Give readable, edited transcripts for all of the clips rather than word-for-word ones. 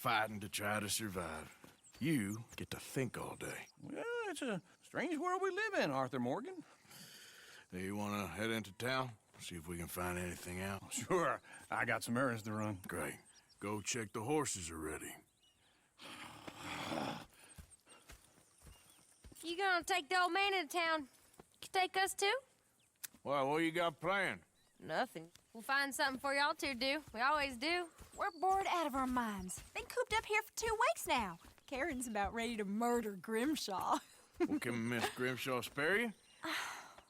fighting to try to survive. You get to think all day. Well, it's a strange world we live in, Arthur Morgan. Hey, you want to head into town? See if we can find anything out? Sure, I got some errands to run. Great. Go check the horses are ready. You gonna take the old man into town? You take us too? Well, what you got planned? Nothing. We'll find something for y'all to do. We always do. We're bored out of our minds. Been cooped up here for 2 weeks now. Karen's about ready to murder Grimshaw. Well, can Miss Grimshaw spare you?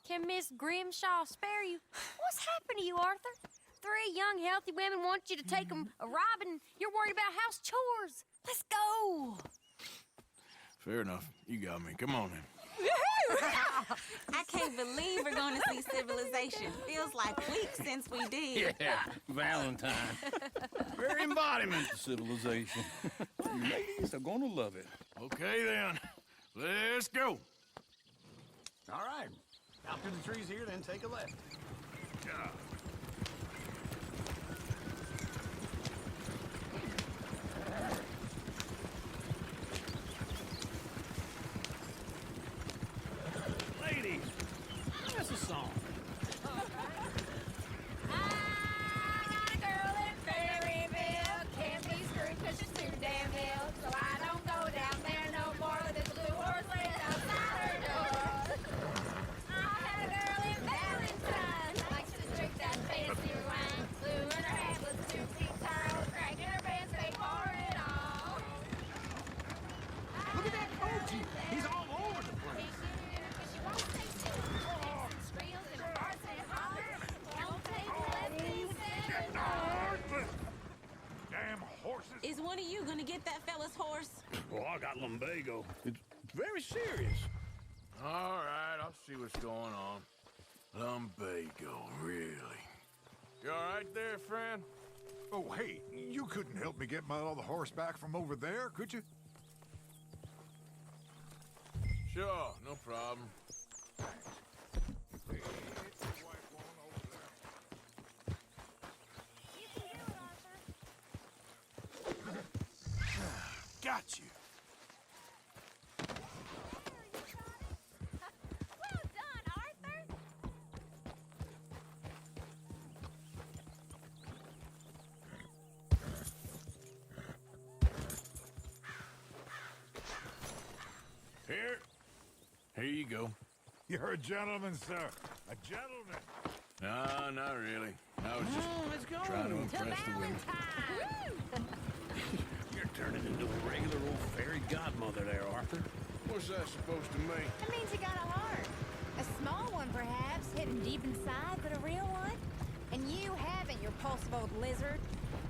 Can Miss Grimshaw spare you? What's happened to you, Arthur? 3 young, healthy women want you to take them a robbing. You're worried about house chores. Let's go. Fair enough. You got me. Come on then. I can't believe we're going to see civilization. Feels like weeks since we did. Yeah, Valentine. Very embodiment of civilization. You ladies are going to love it. Okay then. Let's go. All right. Out through the trees here, then take a left. Ladies, that's a song. I got a girl in Ferryville. Can't be screwed 'cause she's too damn ill. So I don't go down there no more with this blue horse laying outside her door. I had a girl in Valentine. Likes to drink that fancy wine. Blue in her hand was 2 feet tall. Cranking her pants, they pour it all. Look at that coach. He's all over the place. She won't stay still. Makes squeals and farts and hollers. Won't take less than 7 hours. Damn horses. Is one of you going to get that fella's horse? Well, I got lumbago. It's very serious. All right, I'll see what's going on. Lumbago, really? You all right there, friend? Oh, hey, you couldn't help me get my other horse back from over there, could you? Sure, no problem. Got you. Well done, Arthur. Here you go. You're a gentleman, sir. A gentleman. No, not really. I was just Let's go. trying to impress the women. You're turning into a regular old fairy godmother there, Arthur. What's that supposed to mean? That means you got a heart. A small one, perhaps, hidden deep inside, but a real one. And you haven't, you repulsive old lizard.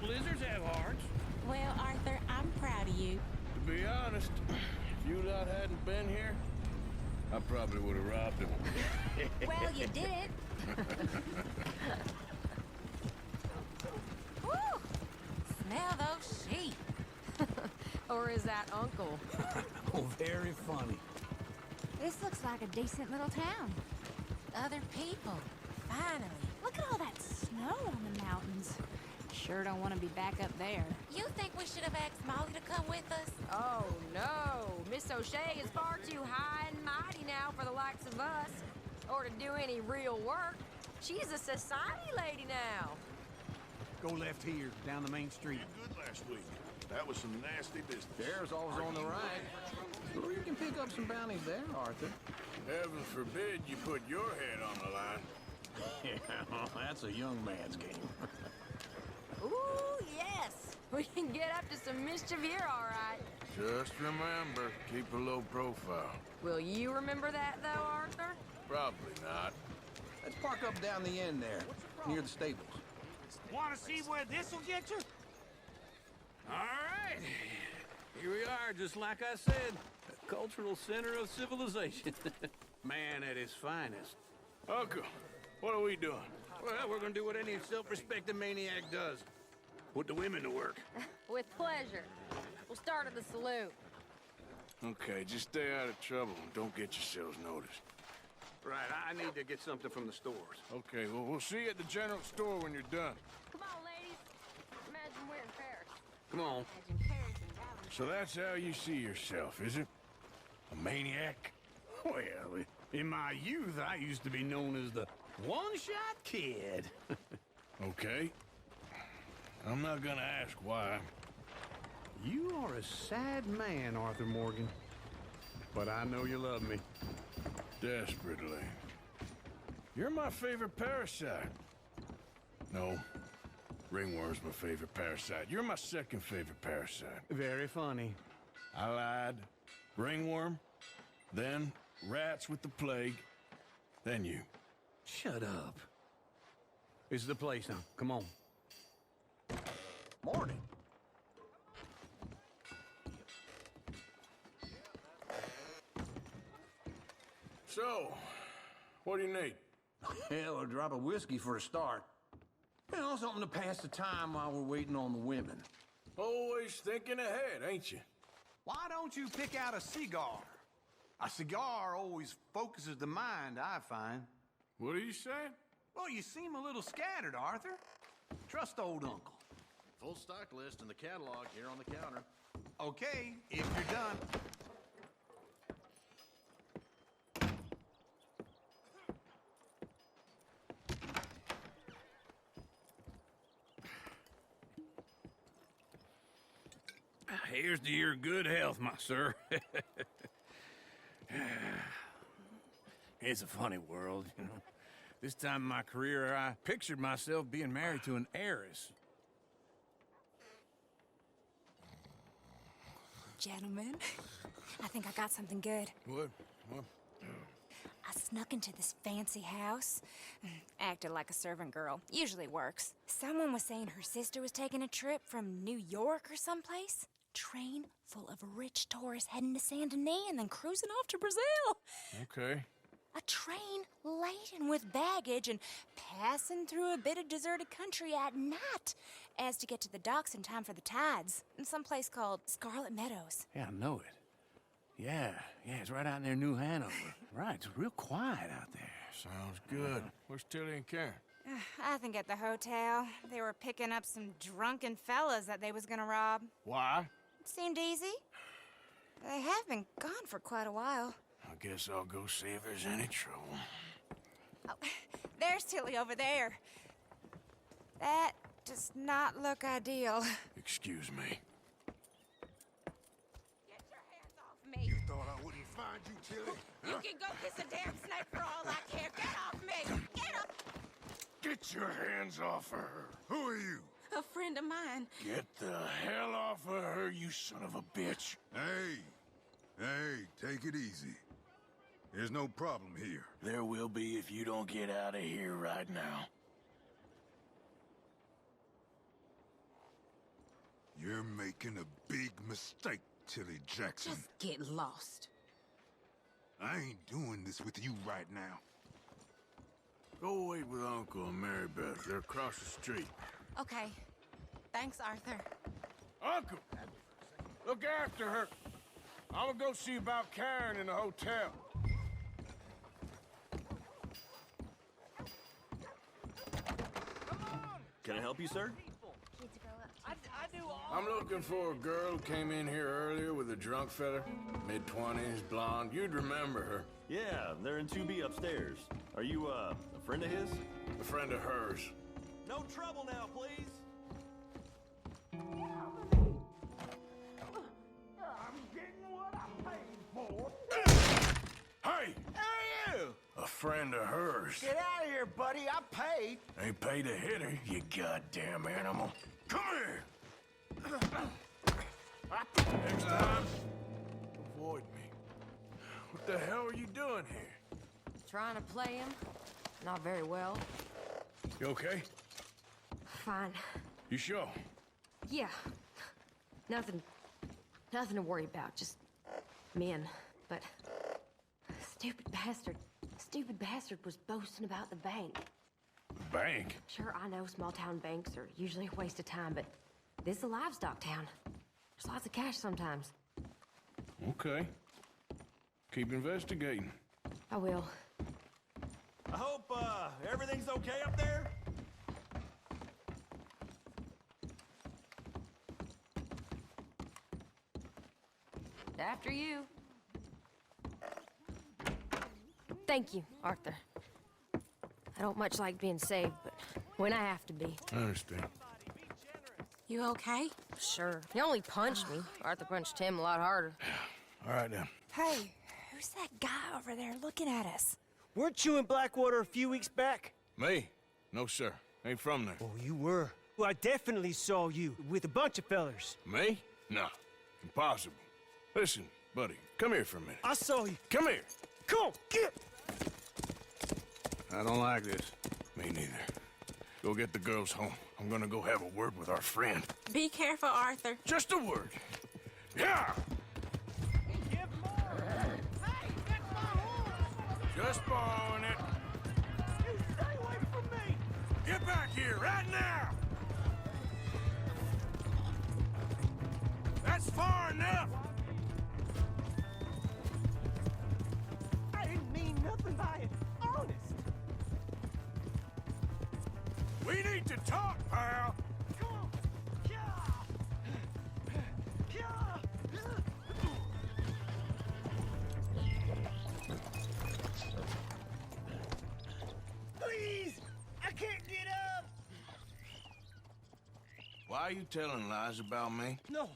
Lizards have hearts. Well, Arthur, I'm proud of you. To be honest, if you lot hadn't been here, I probably would have robbed him. Well, you did. Woo! Smell those sheep. Or is that Uncle? Oh, very funny. This looks like a decent little town. Other people. Finally. Look at all that snow on the mountains. Sure don't want to be back up there. You think we should have asked Molly to come with us? Oh, no. Miss O'Shea is far too high and mighty now for the likes of us. Or to do any real work. She's a society lady now. Go left here, down the main street. Good last week. That was some nasty business. There's always on the right. Sure, you can pick up some bounties there, Arthur. Heaven forbid you put your head on the line. Yeah, that's a young man's game. Ooh, yes. We can get up to some mischief here, all right. Just remember, keep a low profile. Will you remember that, though, Arthur? Probably not. Let's park up down the end there, near the stables. Want to see where this'll get you? All right. Here we are, just like I said. A cultural center of civilization. Man at his finest. Uncle, what are we doing? Well, we're gonna do what any self-respecting maniac does. Put the women to work. With pleasure. We'll start at the saloon. Okay, just stay out of trouble and don't get yourselves noticed. Right, I need to get something from the stores. Okay, well, we'll see you at the general store when you're done. Come on, ladies. Imagine we're in Paris. Come on. Imagine Paris So that's how you see yourself, is it? A maniac? Well, in my youth, I used to be known as the one-shot kid. Okay. I'm not gonna ask why. You are a sad man, Arthur Morgan. But I know you love me. Desperately. You're my favorite parasite. No. Ringworm's my favorite parasite. You're my second favorite parasite. Very funny. I lied. Ringworm, then rats with the plague, then you. Shut up. This is the place now. Come on. Morning. So, what do you need? Hell, a drop of whiskey for a start. You know, something to pass the time while we're waiting on the women. Always thinking ahead, ain't you? Why don't you pick out a cigar? A cigar always focuses the mind, I find. What are you saying? Well, you seem a little scattered, Arthur. Trust old uncle. Full stock list in the catalog here on the counter. Okay, if you're done. Here's to your good health, my sir. It's a funny world, you know. This time in my career, I pictured myself being married to an heiress. Gentlemen, I think I got something good. What? I snuck into this fancy house, acted like a servant girl. Usually works. Someone was saying her sister was taking a trip from New York or someplace. Train full of rich tourists heading to Saint Denis and then cruising off to Brazil. Okay. A train laden with baggage and passing through a bit of deserted country at night as to get to the docks in time for the tides in some place called Scarlet Meadows. Yeah, I know it. Yeah, it's right out near New Hanover. Right, it's real quiet out there. Sounds good. Where's Tilly and Karen? I think at the hotel. They were picking up some drunken fellas that they was gonna rob. Why? It seemed easy. They have been gone for quite a while. I guess I'll go see if there's any trouble. Oh, there's Tilly over there. That does not look ideal. Excuse me. Get your hands off me. You thought I wouldn't find you, Tilly? You can go kiss a damn snake for all I care. Get off me. Get up. Get your hands off of her. Who are you? A friend of mine. Get the hell off of her, you son of a bitch. Hey, take it easy. There's no problem here. There will be if you don't get out of here right now. You're making a big mistake, Tilly Jackson. Just get lost. I ain't doing this with you right now. Go wait with Uncle and Mary Beth. They're across the street. Okay. Thanks, Arthur. Uncle! Look after her. I'm gonna go see about Karen in the hotel. Can I help you, sir? I'm looking for a girl who came in here earlier with a drunk fella. Mid-20s, blonde. You'd remember her. Yeah, they're in 2B upstairs. Are you, a friend of his? A friend of hers. No trouble now, please. Hey! Who are you? A friend of hers. Get out of here, buddy. I paid. Ain't paid to hit her, you goddamn animal. Come here! Next time, avoid me. What the hell are you doing here? Trying to play him. Not very well. You okay? Fine. You sure? Yeah. Nothing to worry about. Just men. But stupid bastard was boasting about the bank. Bank? Sure, I know small town banks are usually a waste of time, but this is a livestock town. There's lots of cash sometimes. Okay. Keep investigating. I will. I hope, everything's okay up there? After you. Thank you, Arthur. I don't much like being saved, but when I have to be. I understand. You okay? Sure. He only punched me. Arthur punched him a lot harder. All right, then. Hey, who's that guy over there looking at us? Weren't you in Blackwater a few weeks back? Me? No, sir. Ain't from there. Oh, you were. Well, I definitely saw you with a bunch of fellers. Me? No. Impossible. Listen, buddy, come here for a minute. I saw you. Come here. Come on, get! I don't like this. Me neither. Go get the girls home. I'm gonna go have a word with our friend. Be careful, Arthur. Just a word. Yeah! Just borrowing it. You stay away from me! Get back here right now! That's far enough! I didn't mean nothing by it. Honest. We need to talk, pal! Come on. Please! I can't get up! Why are you telling lies about me? No.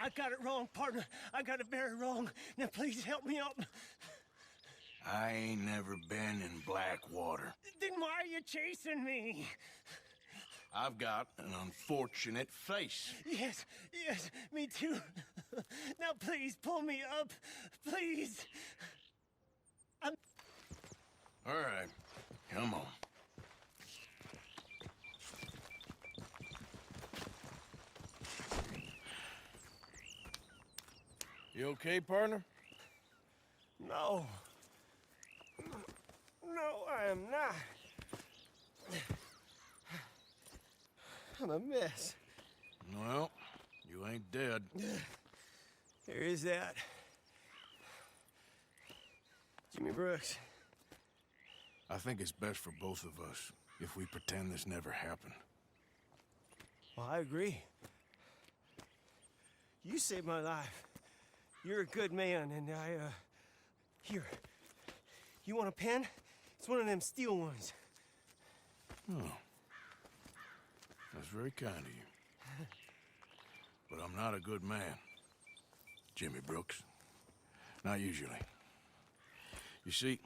I got it wrong, partner. I got it very wrong. Now, please help me up. I ain't never been in Blackwater. Then why are you chasing me? I've got an unfortunate face. Yes, me too. Now, please, pull me up. Please. All right, come on. You okay, partner? No. No, I am not. I'm a mess. Well, you ain't dead. There is that. Jimmy Brooks. I think it's best for both of us if we pretend this never happened. Well, I agree. You saved my life. You're a good man, and here. You want a pen? It's one of them steel ones. Oh. That's very kind of you. But I'm not a good man, Jimmy Brooks. Not usually. You see,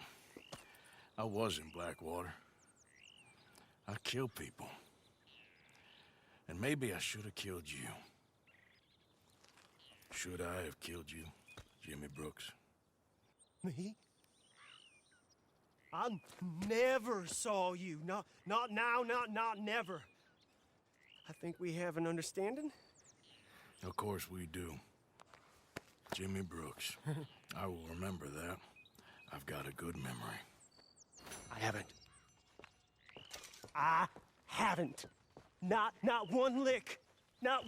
I was in Blackwater. I killed people. And maybe I should have killed you. Should I have killed you, Jimmy Brooks? Me? I never saw you. Not now, not never. I think we have an understanding. Of course we do. Jimmy Brooks. I will remember that. I've got a good memory. I haven't. Not one lick. Not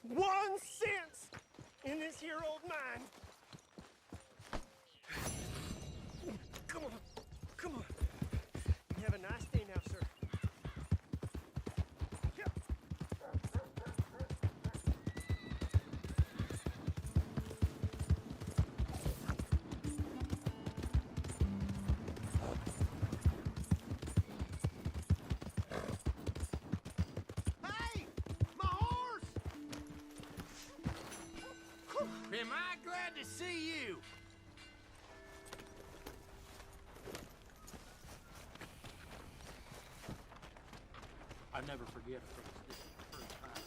1 cent in this here old mine. Come on. You have a nice day now, sir. Hey! My horse! Am I glad to see you? I never forget a thing. This is the first time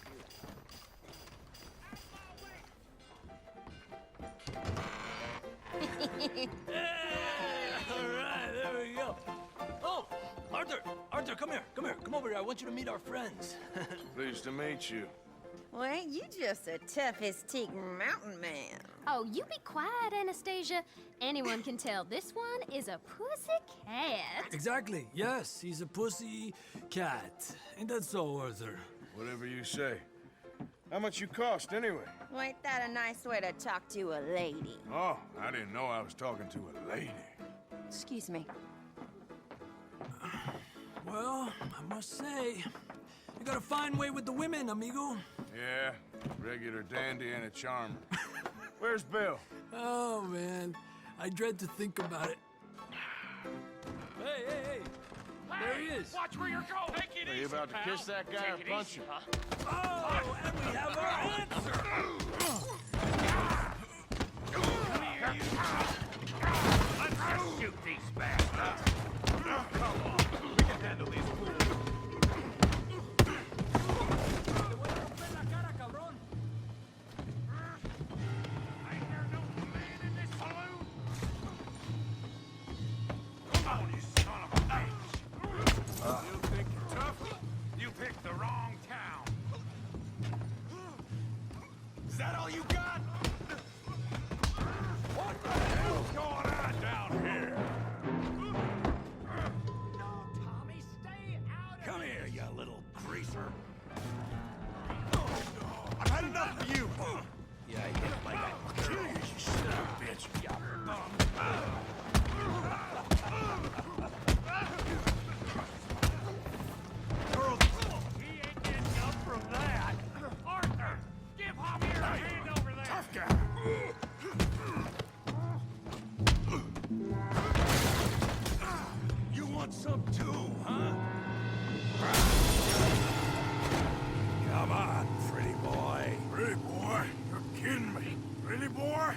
here. All right, there we go. Oh, Arthur, come here. Come over here. I want you to meet our friends. Pleased to meet you. Well, ain't you just a tough-as-teak mountain man? Oh, you be quiet, Anastasia. Anyone can tell this one is a pussy cat. Exactly. Yes, he's a pussy cat. Ain't that so, Arthur? Whatever you say. How much you cost, anyway? Well, ain't that a nice way to talk to a lady? Oh, I didn't know I was talking to a lady. Excuse me. Well, I must say, you got a fine way with the women, amigo. Yeah, Regular dandy and a charmer. Where's Bill? Oh, man. I dread to think about it. Hey! There he is. Watch where you're going. Take it Are easy, you about to pal. kiss that guy or punch him? Oh, and we have our answer. Let's just shoot these bastards. Come on. We can handle these fools. Ain't there no man in this saloon? Come on, you son of a bitch. You think you're tough? You picked the wrong town. Is that all you got? What the hell's going on down here? No, Tommy, stay out of Come here, you little greaser. I've had enough of you. Yeah, I hit him like a... You son of a bitch. He ain't getting up from that. Arthur, give Javier a hand over there. Tough guy. You want some too, huh? Come on, pretty boy. Pretty boy? You're kidding me. Pretty boy?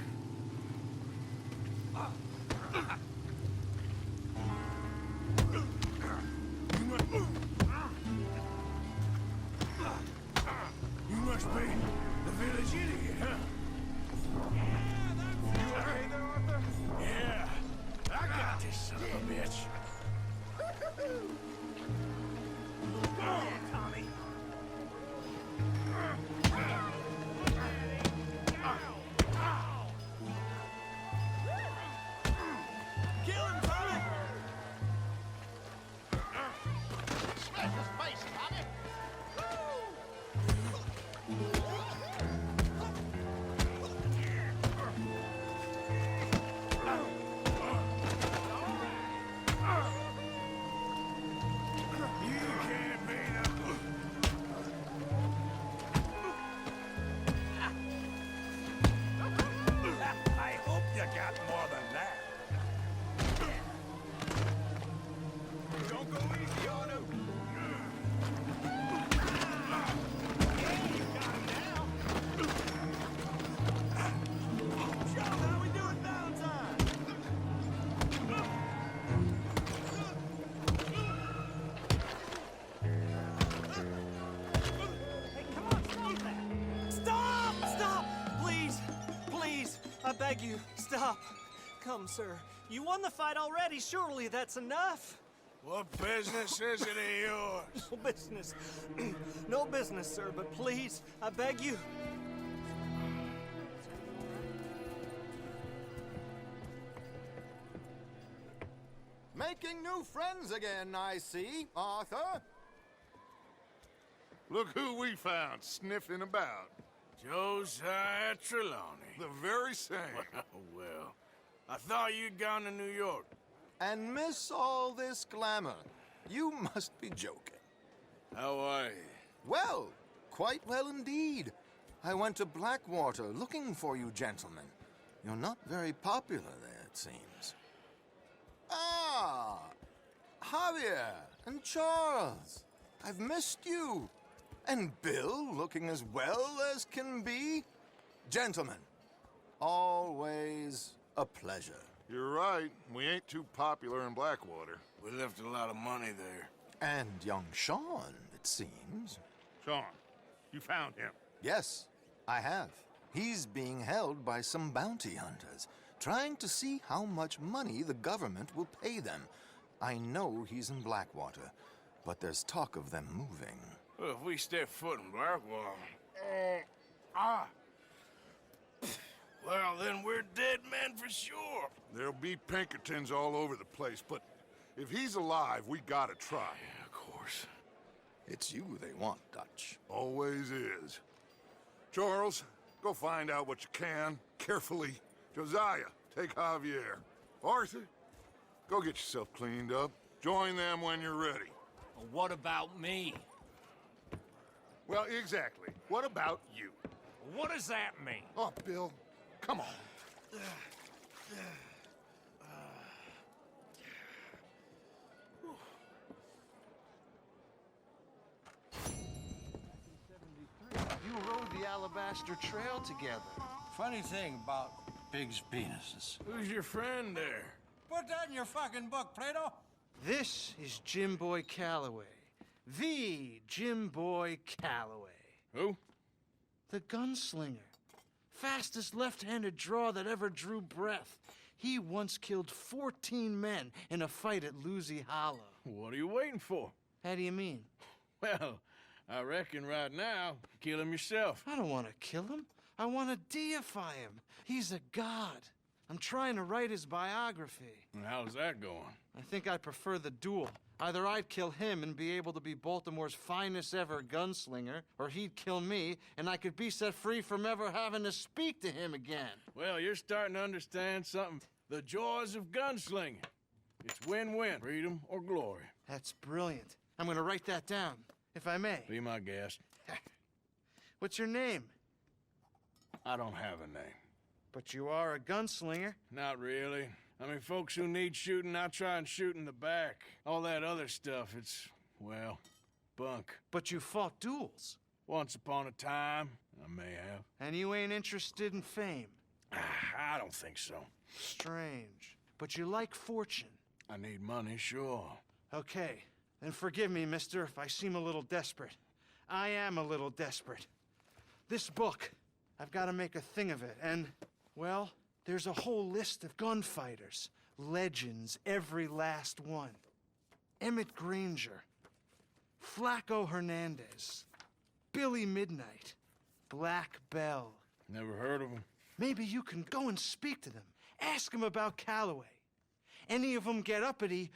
You must be the village idiot, huh? You okay there, Arthur? Yeah. I got this son of a bitch. Tommy. Kill him, Tommy! Smash his face, Tommy. You can't beat him. I hope you got more than that. Don't go easy on him. Joe, how we doing Valentine? Hey, come on, stop that! Stop! Stop! Please, I beg you, stop. Come, sir. You won the fight already. Surely that's enough. What business is it of yours? No business. No business, sir, but please, I beg you. Making new friends again, I see, Arthur. Look who we found sniffing about. Josiah Trelawney. The very same. Well, I thought you'd gone to New York. And miss all this glamour. You must be joking. How are you? Well, quite well indeed. I went to Blackwater looking for you gentlemen. You're not very popular there, it seems. Ah, Javier and Charles. I've missed you. And Bill looking as well as can be. Gentlemen, always a pleasure. You're right. We ain't too popular in Blackwater. We left a lot of money there. And young Sean, it seems. Sean, you found him. Yes, I have. He's being held by some bounty hunters, trying to see how much money the government will pay them. I know he's in Blackwater, but there's talk of them moving. Well, if we step foot in Blackwater... Well, then we're dead men for sure. There'll be Pinkertons all over the place, but if he's alive, we gotta try. Yeah, of course. It's you they want, Dutch. Always is. Charles, go find out what you can, carefully. Josiah, take Javier. Arthur, go get yourself cleaned up. Join them when you're ready. What about me? Well, exactly. What about you? What does that mean? Oh, Bill, come on. You rode the Alabaster Trail together. Funny thing about pigs' penises. Who's your friend there? Put that in your fucking book, Plato. This is Jim Boy Calloway. The Jim Boy Calloway. Who? The gunslinger. Fastest left-handed draw that ever drew breath. He once killed 14 men in a fight at Lucy Hollow. What are you waiting for? How do you mean? Well, I reckon right now, kill him yourself. I don't want to kill him. I want to deify him. He's a god. I'm trying to write his biography. And how's that going? I think I prefer the duel. Either I'd kill him and be able to be Baltimore's finest ever gunslinger, or he'd kill me and I could be set free from ever having to speak to him again. Well, you're starting to understand something. The joys of gunslinging. It's win-win, freedom or glory. That's brilliant. I'm gonna write that down, if I may. Be my guest. What's your name? I don't have a name. But you are a gunslinger. Not really. I mean, folks who need shooting, I try and shoot in the back. All that other stuff, it's, well, bunk. But you fought duels. Once upon a time, I may have. And you ain't interested in fame. I don't think so. Strange. But you like fortune. I need money, sure. Okay. Then forgive me, mister, if I seem a little desperate. I am a little desperate. This book, I've got to make a thing of it, and, well, there's a whole list of gunfighters. Legends, every last one. Emmett Granger, Flaco Hernandez, Billy Midnight, Black Bell. Never heard of him. Maybe you can go and speak to them. Ask them about Calloway. Any of them get uppity,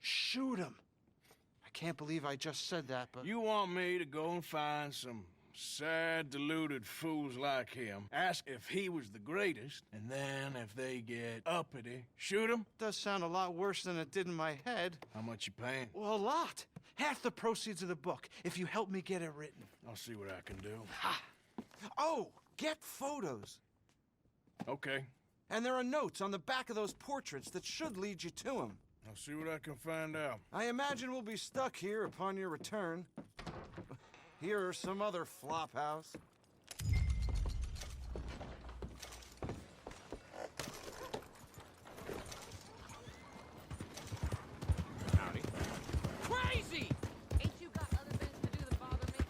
shoot them. I can't believe I just said that, but... You want me to go and find some sad, deluded fools like him, ask if he was the greatest, and then if they get uppity, shoot him? Does sound a lot worse than it did in my head. How much you paying? Well, a lot. Half the proceeds of the book, if you help me get it written. I'll see what I can do. Ha! Oh, get photos. Okay. And there are notes on the back of those portraits that should lead you to him. I'll see what I can find out. I imagine we'll be stuck here upon your return. Here or some other flop house. Howdy. Crazy! Ain't you got other things to do than bother me?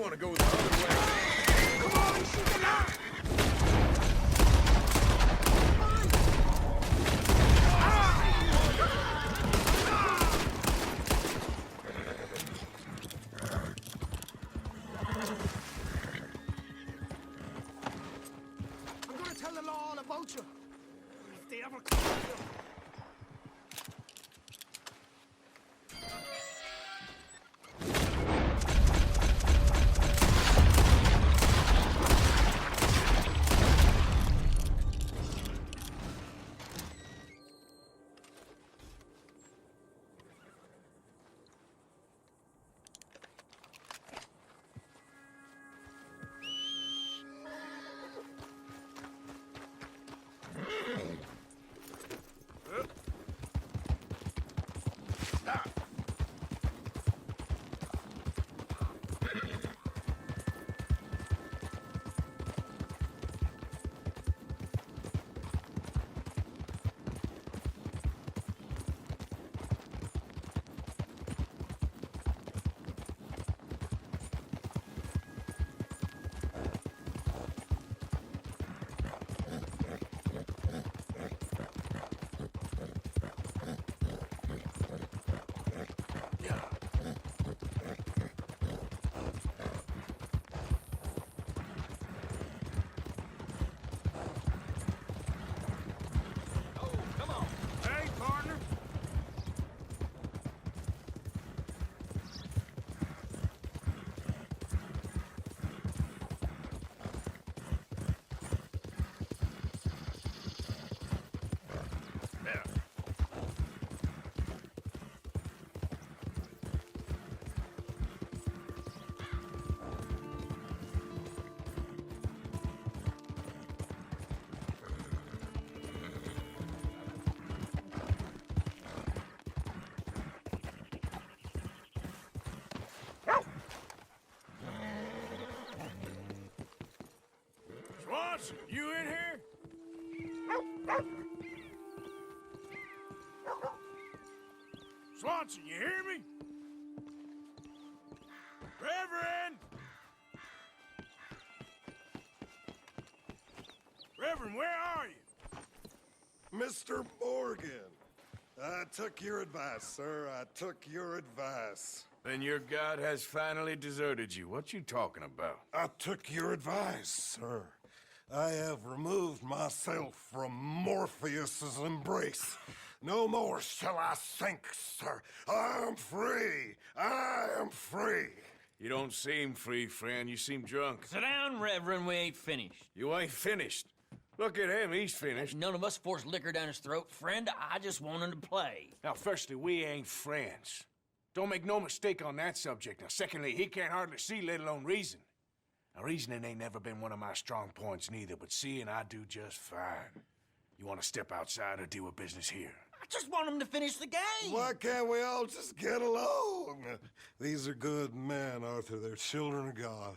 want to go the other way. Come on, shoot the line! I'm gonna tell the law all about you. If they ever come for you. Swanson, you in here? Swanson, you hear me? Reverend! Reverend, where are you? Mr. Morgan, I took your advice, sir. I took your advice. Then your God has finally deserted you. What you talking about? I took your advice, sir. I have removed myself from Morpheus's embrace. No more shall I sink, sir. I am free. I am free. You don't seem free, friend. You seem drunk. Sit down, Reverend. We ain't finished. You ain't finished. Look at him. He's finished. None of us forced liquor down his throat. Friend, I just want him to play. Now, firstly, we ain't friends. Don't make no mistake on that subject. Now, secondly, he can't hardly see, let alone reason. Now, reasoning ain't never been one of my strong points neither, but seeing I do just fine. You want to step outside or deal with business here? I just want him to finish the game. Why can't we all just get along? These are good men, Arthur. They're children of God.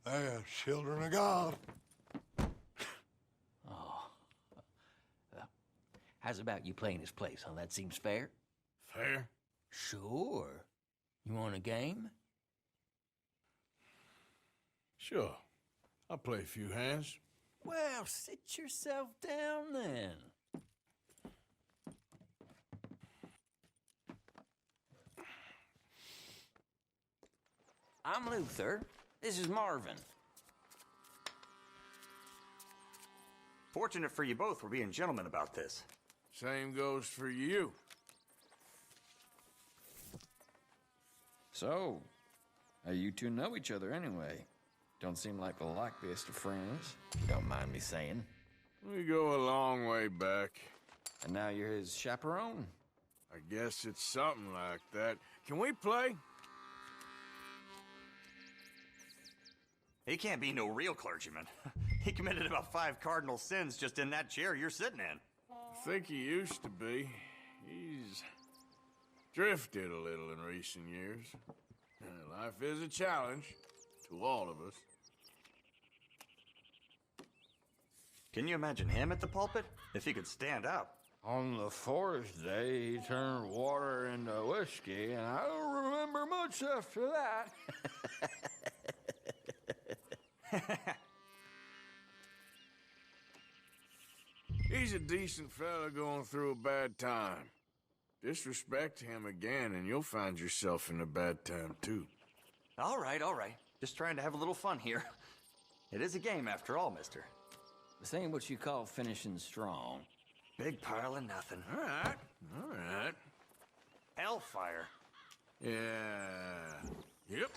They're children of God. Oh. How's about you playing his place, huh? That seems fair? Fair? Sure. You want a game? Sure. I'll play a few hands. Well, sit yourself down then. I'm Luther. This is Marvin. Fortunate for you both for being gentlemen about this. Same goes for you. So, how you two know each other anyway? Don't seem like the likeliest of friends. Don't mind me saying. We go a long way back. And now you're his chaperone? I guess it's something like that. Can we play? He can't be no real clergyman. He committed about 5 cardinal sins just in that chair you're sitting in. I think he used to be. He's drifted a little in recent years. Life is a challenge to all of us. Can you imagine him at the pulpit? If he could stand up. On the 4th day, he turned water into whiskey, and I don't remember much after that. He's a decent fella going through a bad time. Disrespect him again, and you'll find yourself in a bad time, too. All right, all right. Just trying to have a little fun here. It is a game after all, mister. This ain't what you call finishing strong. Big pile of nothing. All right, all right. Hellfire. Yeah. Yep.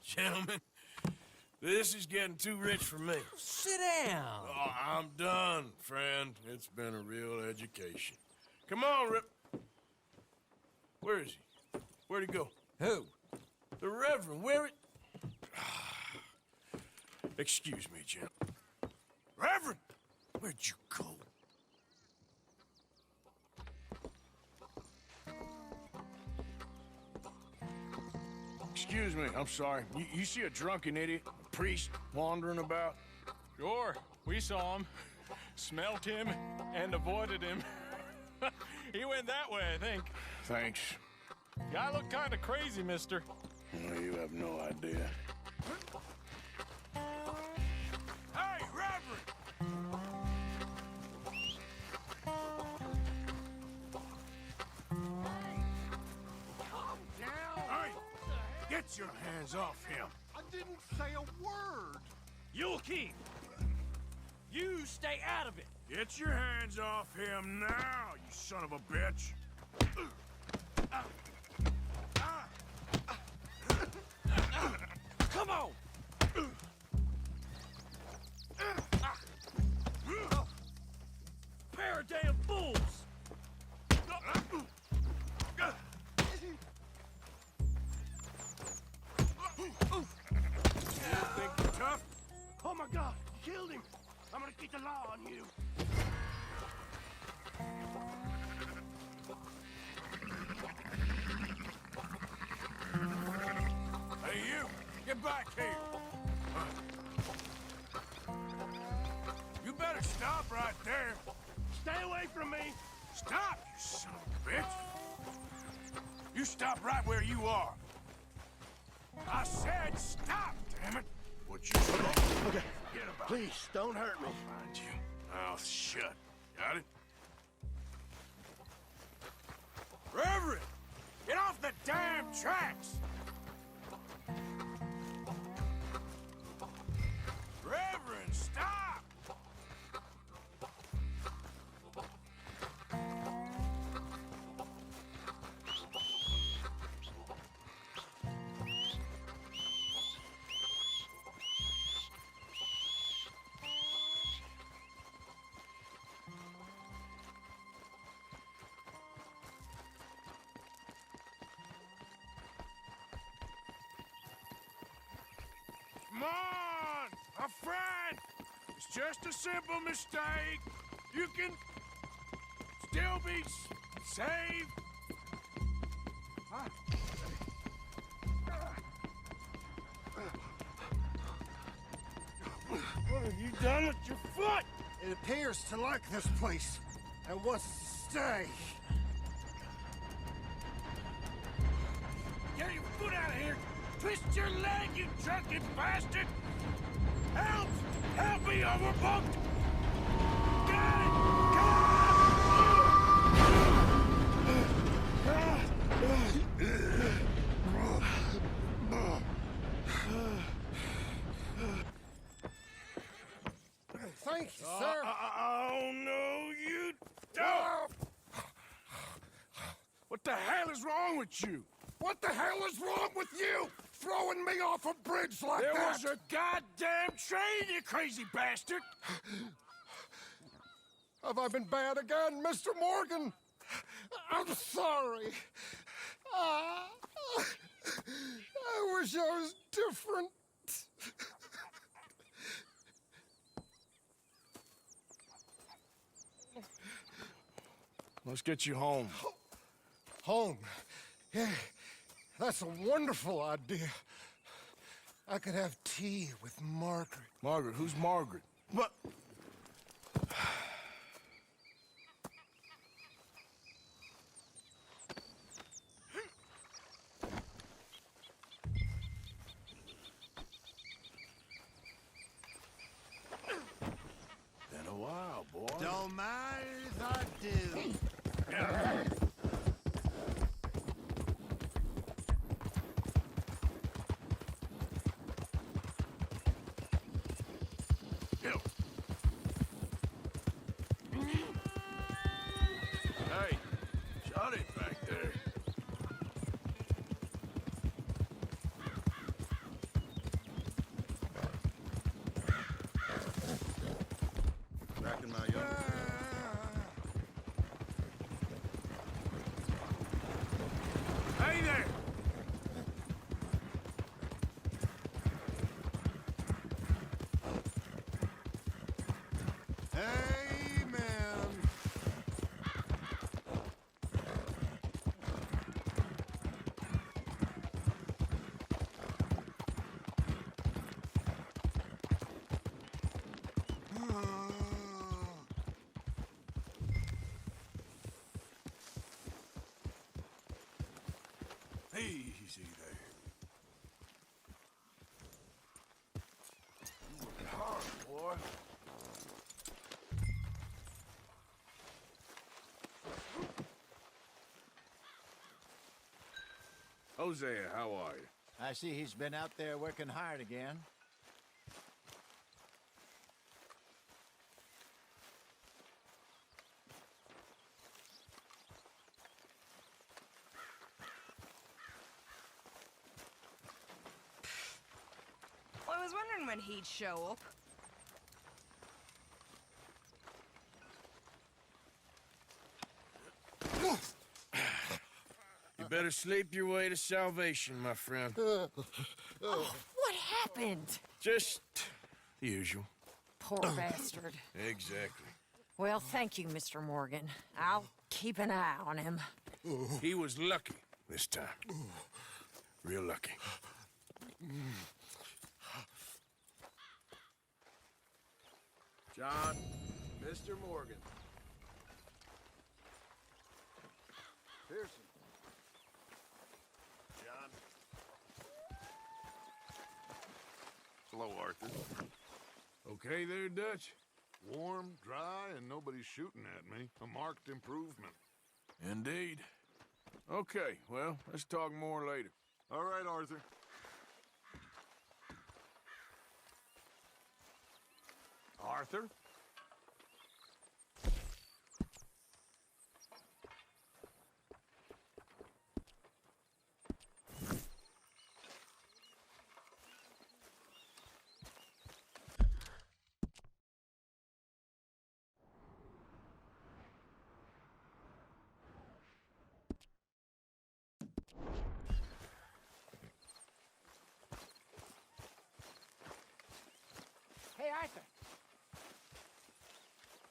Gentlemen, this is getting too rich for me. Sit down. Oh, I'm done, friend. It's been a real education. Come on, Rip. Where is he? Where'd he go? Who? The Reverend. Where it? Excuse me, Jim. Reverend! Where'd you go? Excuse me, I'm sorry. You see a drunken idiot, a priest, wandering about? Sure, we saw him, smelt him, and avoided him. He went that way, I think. Thanks. Guy looked kind of crazy, mister. Well, you have no idea. Hey, Reverend! Calm down. Hey, get your hands off him. I didn't say a word. You'll keep. You stay out of it. Get your hands off him now, you son of a bitch. Come on. Pair of damn fools. You think you're tough? Oh my God, you killed him. I'm gonna keep the law on you. Hey, you! Get back here! You better stop right there! Stay away from me. Stop, you son of a bitch! You stop right where you are! I said stop, damn it! What you say? Okay, Forget about please, don't hurt me. I'll find you. Mouth shut. Got it? Reverend! Get off the damn tracks! Reverend, stop! Come on! A friend! It's just a simple mistake. You can still be saved. What have you done with your foot? It appears to like this place and wants to stay. Get your foot out of here! Twist your leg, you drunken bastard! Help! Help me, overbooked! Got it! Thank you, sir. Oh, no, you don't! What the hell is wrong with you? What the hell is wrong with you? Throwing me off a bridge like There that? was a goddamn train, you crazy bastard! Have I been bad again, Mr. Morgan? I'm sorry. I wish I was different. Let's get you home. Home? Yeah, that's a wonderful idea. I could have tea with Margaret. Margaret? Who's Margaret? But... Been a while, boy. Don't mind if I do. Hey, shut it back there. Back in my yard. Hey there! Amen. Easy there. You working hard, boy. Hosea, how are you? I see he's been out there working hard again. Well, I was wondering when he'd show up. You better sleep your way to salvation, my friend. Oh, what happened? Just the usual. Poor bastard. Exactly. Well, thank you, Mr. Morgan. I'll keep an eye on him. He was lucky this time. Real lucky. John, Mr. Morgan. Pearson. John. Hello, Arthur. Okay there, Dutch? Warm, dry, and nobody's shooting at me. A marked improvement. Indeed. Okay, well, let's talk more later. All right, Arthur. Arthur? Hey, Arthur.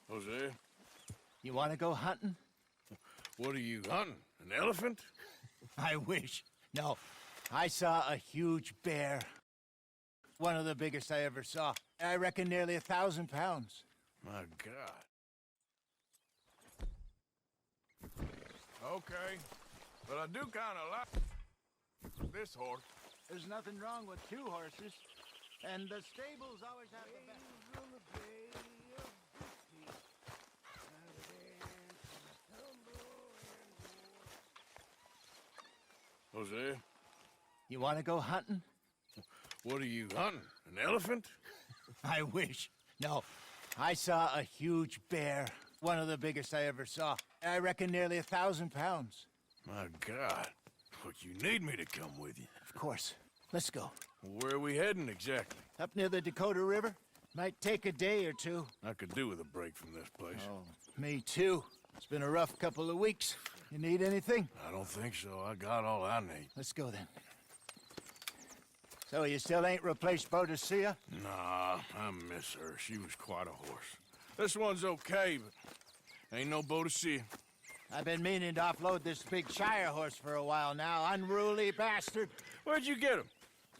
Hosea? You want to go hunting? What are you hunting? An elephant? I wish. No, I saw a huge bear. One of the biggest I ever saw. I reckon nearly 1,000 pounds. My God. Okay, but I do kind of like this horse. There's nothing wrong with two horses. And the stables always have the best. Hosea? You want to go hunting? What are you hunting? An elephant? I wish. No, I saw a huge bear. One of the biggest I ever saw. I reckon nearly 1,000 pounds. My God. But you need me to come with you. Of course. Let's go. Where are we heading exactly? Up near the Dakota River. Might take a day or two. I could do with a break from this place. Oh, me too. It's been a rough couple of weeks. You need anything? I don't think so. I got all I need. Let's go then. So you still ain't replaced Boadicea? Nah, I miss her. She was quite a horse. This one's okay, but ain't no Boadicea. I've been meaning to offload this big Shire horse for a while now. Unruly bastard. Where'd you get him?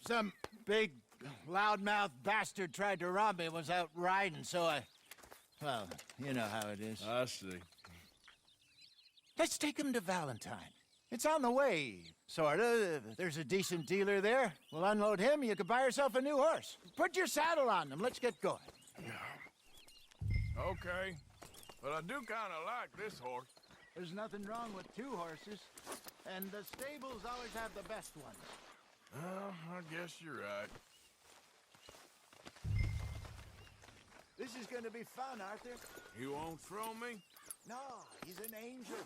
Some big loudmouth bastard tried to rob me was out riding, so well, you know how it is. I see. Let's take him to Valentine. It's on the way, sorta. There's a decent dealer there. We'll unload him, you can buy yourself a new horse. Put your saddle on them, let's get going. Okay, but I do kind of like this horse. There's nothing wrong with two horses, and the stables always have the best ones. Well, I guess you're right. This is gonna be fun, Arthur. You won't throw me? No, he's an angel,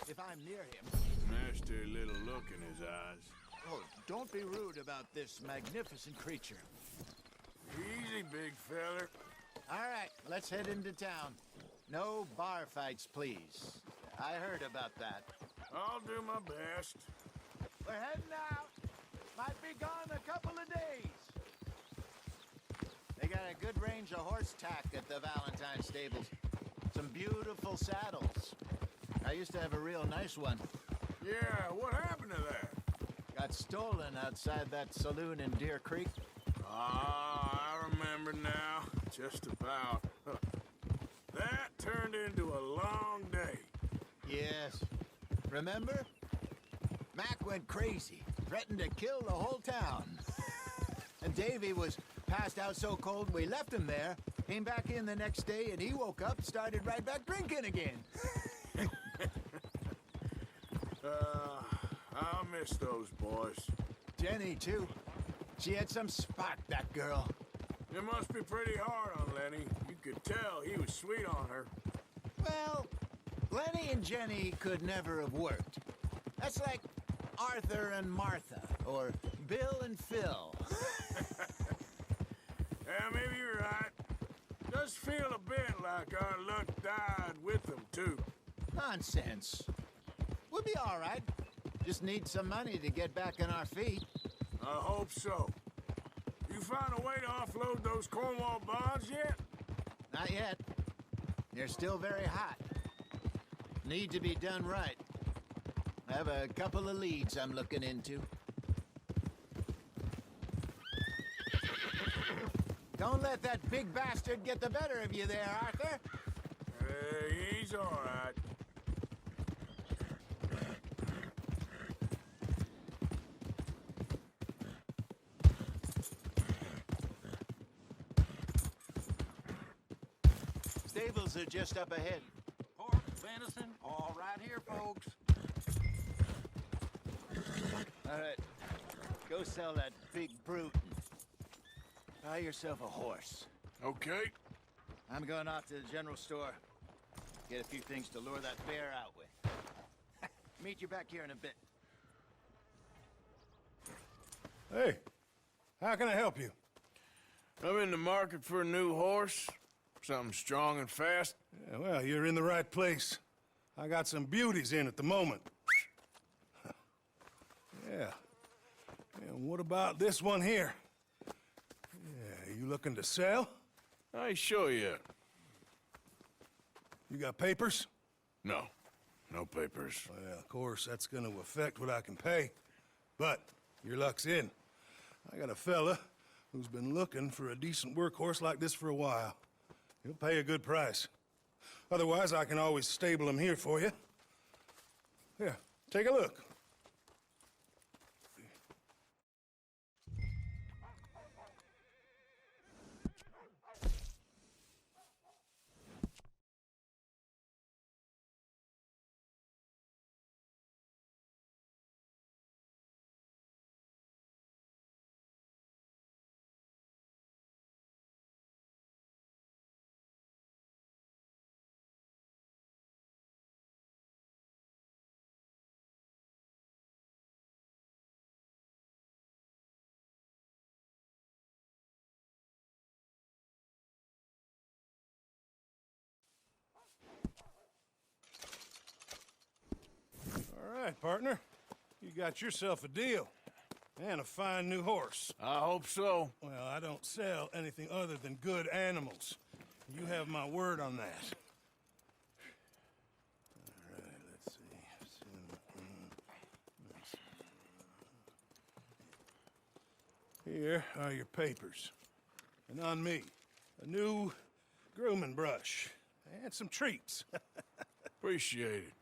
if I'm near him. Nasty little look in his eyes. Oh, don't be rude about this magnificent creature. Easy, big feller. All right, let's head into town. No bar fights, please. I heard about that. I'll do my best. We're heading out. Might be gone a couple of days. They got a good range of horse tack at the Valentine stables. Some beautiful saddles. I used to have a real nice one. Yeah, what happened to that? Got stolen outside that saloon in Deer Creek. Ah, I remember now. Just about. That turned into a long day. Yes. Remember? Mac went crazy, threatened to kill the whole town. And Davy was passed out so cold we left him there, came back in the next day, and he woke up, started right back drinking again. I'll miss those boys. Jenny, too. She had some spark, that girl. It must be pretty hard on Lenny. You could tell he was sweet on her. Well, Lenny and Jenny could never have worked. That's like Arthur and Martha, or Bill and Phil. Yeah, maybe you're right. Does feel a bit like our luck died with them, too. Nonsense. We'll be all right. Just need some money to get back on our feet. I hope so. You found a way to offload those Cornwall bonds yet? Not yet. They're still very hot. Need to be done right. I have a couple of leads I'm looking into. Don't let that big bastard get the better of you there, Arthur. He's all right. Stables are just up ahead. Pork, venison, all right here, folks. All right. Go sell that big brute. Buy yourself a horse. Okay. I'm going off to the general store. Get a few things to lure that bear out with. Meet you back here in a bit. Hey, how can I help you? I'm in the market for a new horse. Something strong and fast. Yeah, well, you're in the right place. I got some beauties in at the moment. Yeah. And what about this one here? Yeah, you looking to sell? I ain't sure yet. You got papers? No. No papers. Well, of course, that's gonna affect what I can pay. But your luck's in. I got a fella who's been looking for a decent workhorse like this for a while. He'll pay a good price. Otherwise, I can always stable him here for you. Here, take a look. All right, partner. You got yourself a deal. And a fine new horse. I hope so. Well, I don't sell anything other than good animals. You have my word on that. All right, let's see. Here are your papers. And on me, a new grooming brush and some treats. Appreciate it.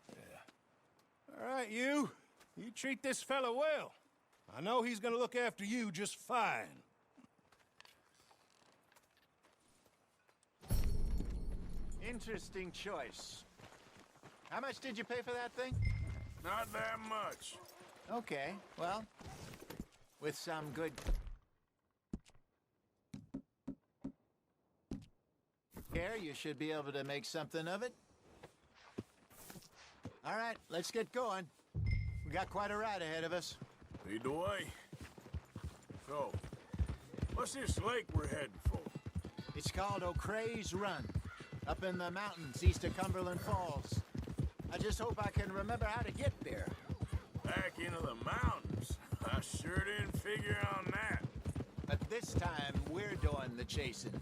All right, you. You treat this fella well. I know he's gonna look after you just fine. Interesting choice. How much did you pay for that thing? Not that much. Okay, well, with some good care, you should be able to make something of it. All right, let's get going. We got quite a ride ahead of us. Lead the way. So, what's this lake we're heading for? It's called O'Creagh's Run, up in the mountains east of Cumberland Falls. I just hope I can remember how to get there. Back into the mountains? I sure didn't figure on that. But this time, we're doing the chasing.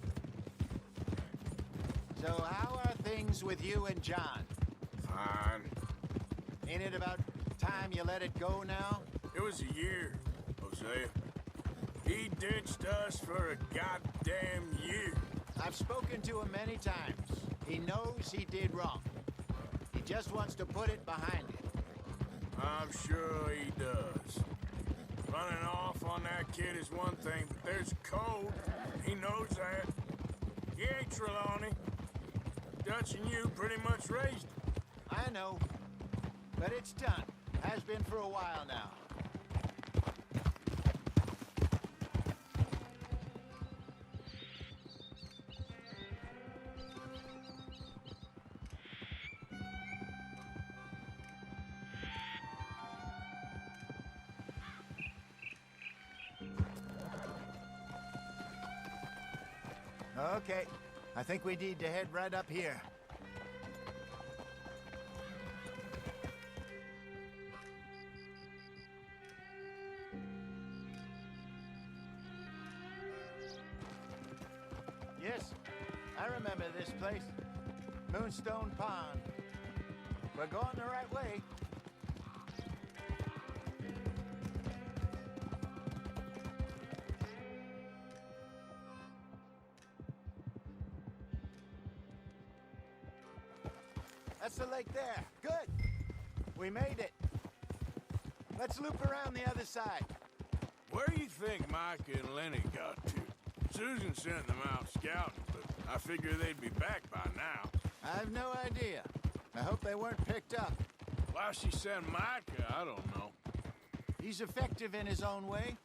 So how are things with you and John? Fine. Ain't it about time you let it go now? It was a year, Hosea. He ditched us for a goddamn year. I've spoken to him many times. He knows he did wrong. He just wants to put it behind him. I'm sure he does. Running off on that kid is one thing, but there's code. He knows that. He ain't Trelawney. Dutch and you pretty much raised him. I know. But it's done. Has been for a while now. Okay, I think we need to head right up here. Yes, I remember this place. Moonstone Pond. We're going the right way. That's the lake there. Good. We made it. Let's loop around the other side. Where do you think Micah and Lenny got to? Susan sent them out scouting, but I figure they'd be back by now. I have no idea. I hope they weren't picked up. Why she sent Micah, I don't know. He's effective in his own way.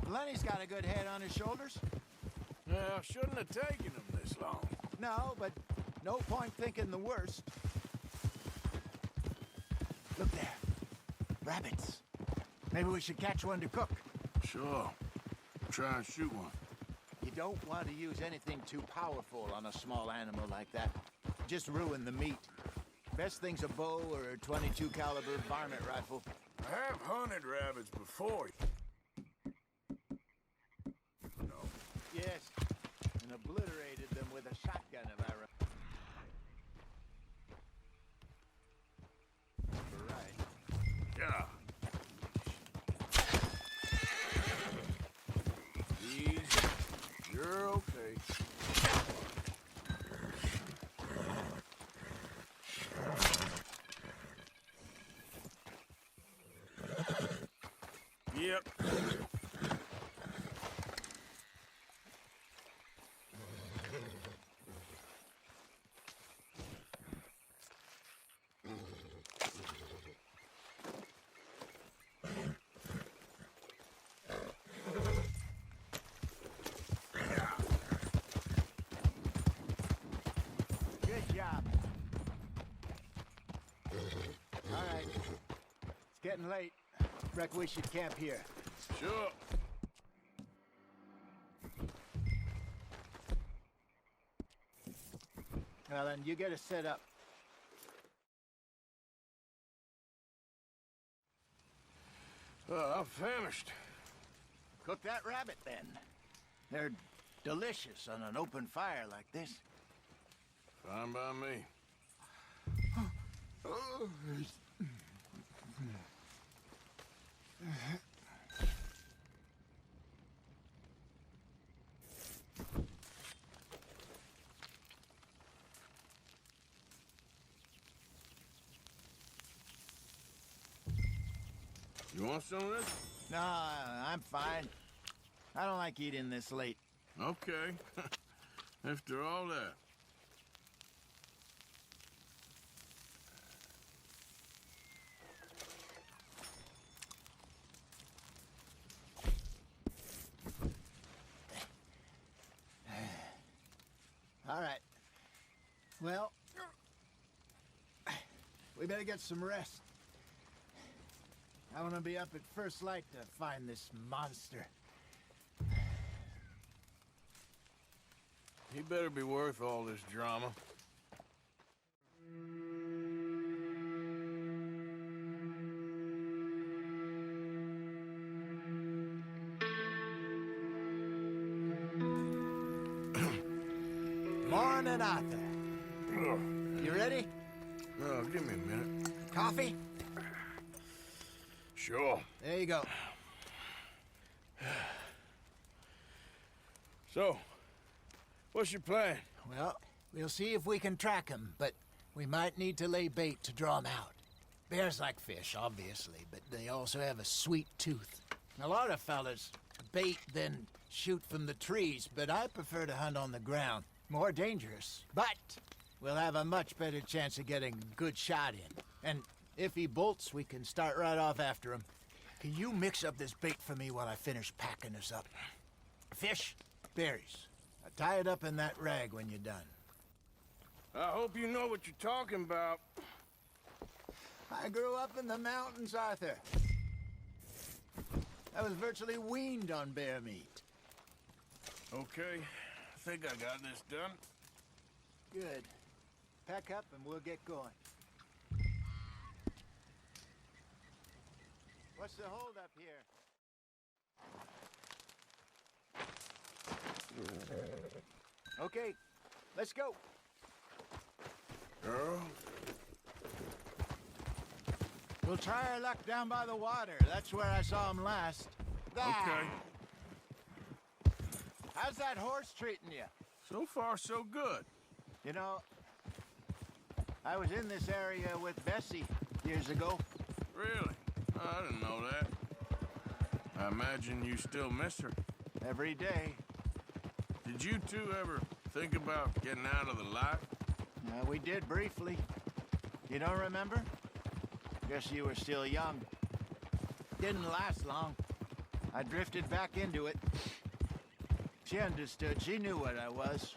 Lenny's got a good head on his shoulders. Well, shouldn't have taken him this long. No, but no point thinking the worst. Look there. Rabbits. Maybe we should catch one to cook. Sure. Try and shoot one. You don't want to use anything too powerful on a small animal like that. Just ruin the meat. Best thing's a bow or a .22 caliber varmint rifle. I have hunted rabbits before. No. Yes, and obliterated them with a shotgun if I remember right. Yeah. Easy. You're okay. Yep. Good job. All right. It's getting late. Reckon we should camp here. Sure. Now then, you get us set up. I'm famished. Cook that rabbit, then. They're delicious on an open fire like this. Fine by me. You want some of this? No, I'm fine. I don't like eating this late. Okay. After all that. All right. Well, we better get some rest. I want to be up at first light to find this monster. He better be worth all this drama. Morning, Arthur. You ready? Oh, give me a minute. Coffee? Sure. There you go. So, what's your plan? Well, we'll see if we can track him, but we might need to lay bait to draw him out. Bears like fish, obviously, but they also have a sweet tooth. A lot of fellas bait, then shoot from the trees, but I prefer to hunt on the ground. More dangerous, but we'll have a much better chance of getting a good shot in. And if he bolts, we can start right off after him. Can you mix up this bait for me while I finish packing this up? Fish, berries. Tie it up in that rag when you're done. I hope you know what you're talking about. I grew up in the mountains, Arthur. I was virtually weaned on bear meat. Okay, I think I got this done. Good. Pack up and we'll get going. What's the holdup here? Okay, let's go. Girl? We'll try our luck down by the water. That's where I saw him last. Okay. How's that horse treating you? So far, so good. You know, I was in this area with Bessie years ago. Really? I didn't know that. I imagine you still miss her. Every day. Did you two ever think about getting out of the life? We did briefly. You don't remember? Guess you were still young. Didn't last long. I drifted back into it. She understood. She knew what I was.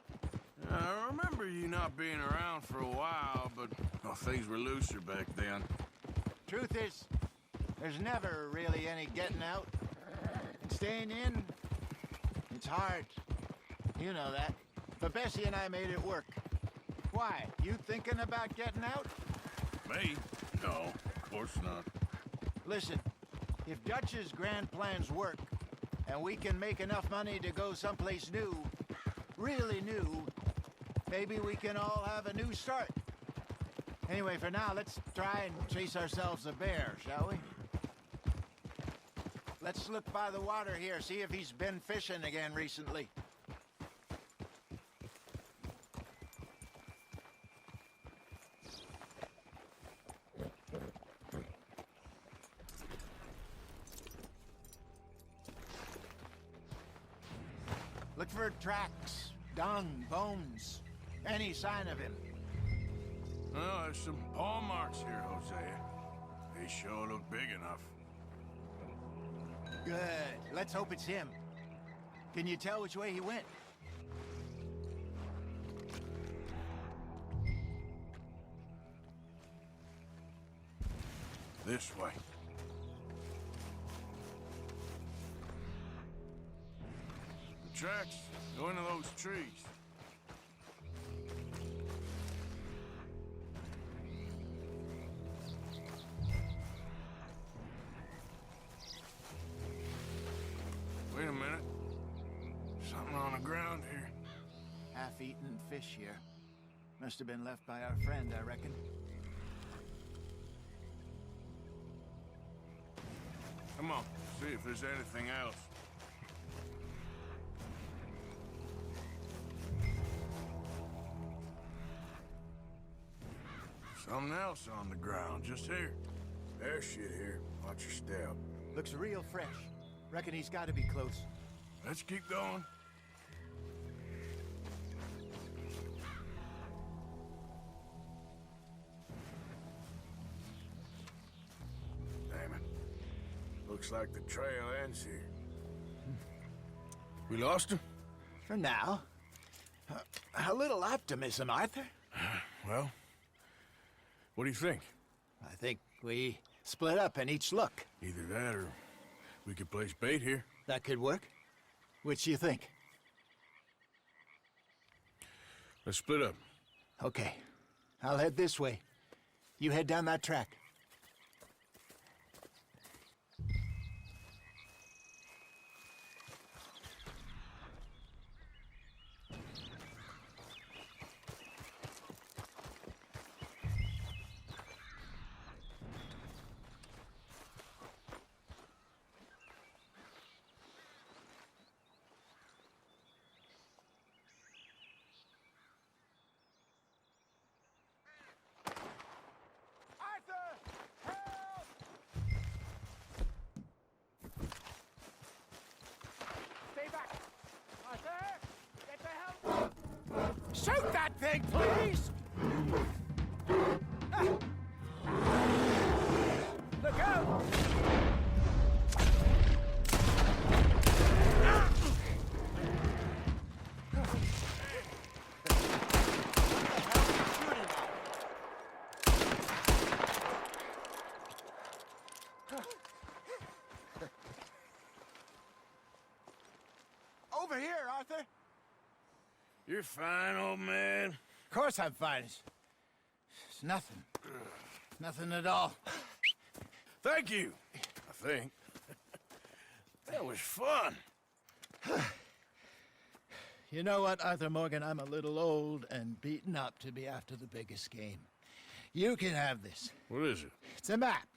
I remember you not being around for a while, but things were looser back then. Truth is, there's never really any getting out. And staying in, it's hard. You know that. But Bessie and I made it work. Why? You thinking about getting out? Me? No, of course not. Listen, if Dutch's grand plans work, and we can make enough money to go someplace new, really new, maybe we can all have a new start. Anyway, for now, let's try and chase ourselves a bear, shall we? Let's look by the water here, see if he's been fishing again recently. Look for tracks, dung, bones, any sign of him. Oh, there's some paw marks here, Hosea. They sure look big enough. Good. Let's hope it's him. Can you tell which way he went? This way. The tracks go into those trees. Wait a minute. Something on the ground here. Half-eaten fish here. Must have been left by our friend, I reckon. Come on, see if there's anything else. Something else on the ground, just here. There's shit here. Watch your step. Looks real fresh. Reckon he's got to be close. Let's keep going. Damn it. Looks like the trail ends here. We lost him? For now. A little optimism, Arthur. Well, what do you think? I think we split up and each look. Either that or we could place bait here. That could work. Which do you think? Let's split up. Okay. I'll head this way. You head down that track. Shoot that thing, please! Look out! Over here, Arthur. You're fine, old man. Of course I'm fine. It's nothing. Nothing at all. Thank you, I think. That was fun. You know what, Arthur Morgan? I'm a little old and beaten up to be after the biggest game. You can have this. What is it? It's a map.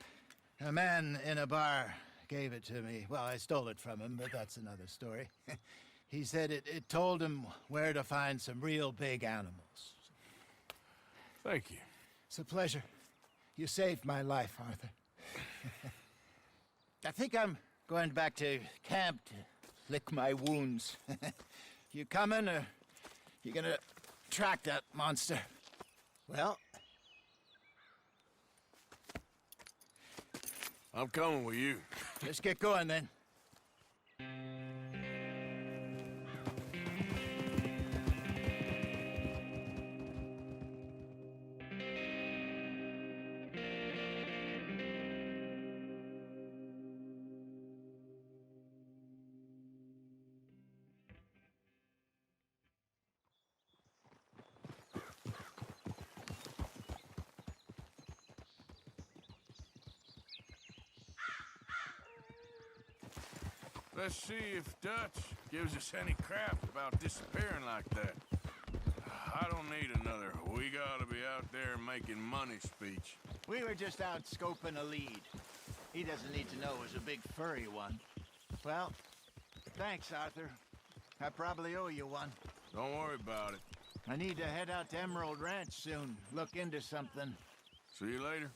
A man in a bar gave it to me. Well, I stole it from him, but that's another story. He said it told him where to find some real big animals. Thank you. It's a pleasure. You saved my life, Arthur. I think I'm going back to camp to lick my wounds. You coming, or you gonna track that monster? Well, I'm coming with you. let's get going then. Let's see if Dutch gives us any crap about disappearing like that. I don't need another "we gotta be out there making money" speech. We were just out scoping a lead. He doesn't need to know it was a big furry one. Well, thanks, Arthur. I probably owe you one. Don't worry about it. I need to head out to Emerald Ranch soon. Look into something. See you later.